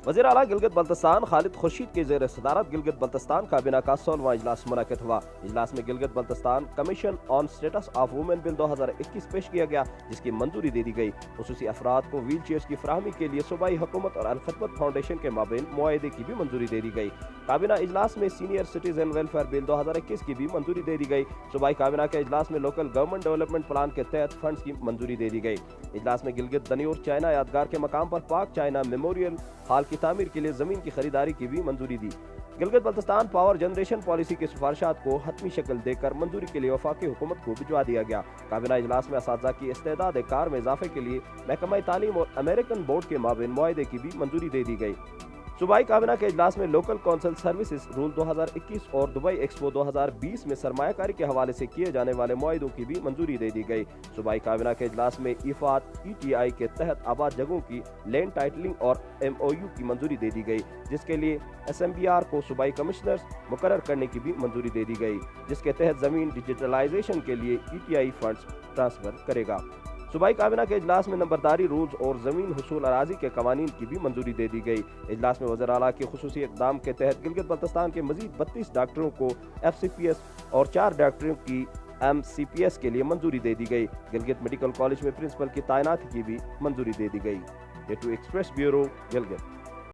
وزیر اعلیٰ گلگت بلتستان خالد خورشید کے زیر صدارت گلگت بلتستان کابینہ کا 16واں اجلاس منعقد ہوا۔ اجلاس میں Gilgit Baltistan commission on status of women bill 2021 پیش کیا گیا، جس کی منظوری دے دی گئی۔ خصوصی افراد کو ویل چیئرز کی فراہمی کے لیے صوبائی حکومت اور الخدمت فاؤنڈیشن کے مابین معاہدے کی بھی منظوری دے دی گئی۔ کابینہ اجلاس میں سینئر سٹیزن ویلفیئر بل 2021 کی بھی منظوری دے دی گئی۔ صوبائی کابینہ کے اجلاس میں لوکل گورنمنٹ ڈیولپمنٹ پلان کے تحت فنڈز کی منظوری دے دی گئی۔ اجلاس میں گلگت دنیور چائنا یادگار کے مقام پر پاک چائنا میموریل ہال کی تعمیر کے لیے زمین کی خریداری کی بھی منظوری دی۔ Gilgit Baltistan power generation policy کی سفارشات کو حتمی شکل دے کر منظوری کے لیے وفاقی حکومت کو بھجوا دیا گیا۔ کابینہ اجلاس میں اساتذہ کی استعداد کار میں اضافے کے لیے محکمہ تعلیم اور امریکن بورڈ کے مابین معاہدے کی بھی منظوری دے دی گئی۔ صوبائی کابینہ کے اجلاس میں لوکل کونسل سروسز رول 2021 اور دبئی ایکسپو 2020 میں سرمایہ کاری کے حوالے سے کیے جانے والے معاہدوں کی بھی منظوری دے دی گئی۔ صوبائی کابینہ کے اجلاس میں ایفات ETI کے تحت آباد جگہوں کی لینڈ ٹائٹلنگ اور MOU کی منظوری دے دی گئی، جس کے لیے SMBR کو صوبائی کمشنرز مقرر کرنے کی بھی منظوری دے دی گئی، جس کے تحت زمین ڈیجیٹلائزیشن کے لیے ETI فنڈز ٹرانسفر کرے گا۔ صوبائی کابینہ کے اجلاس میں نمبرداری رولز اور زمین حصول اراضی کے قوانین کی بھی منظوری دے دی گئی۔ اجلاس میں وزیر اعلیٰ کے خصوصی اقدام کے تحت گلگت بلتستان کے مزید 32 ڈاکٹروں کو FCPS اور 4 ڈاکٹروں کی MCPS کے لیے منظوری دے دی گئی۔ گلگت میڈیکل کالج میں پرنسپل کی تعیناتی کی بھی منظوری دے دی گئی۔ A2 express bureau, Gilgit.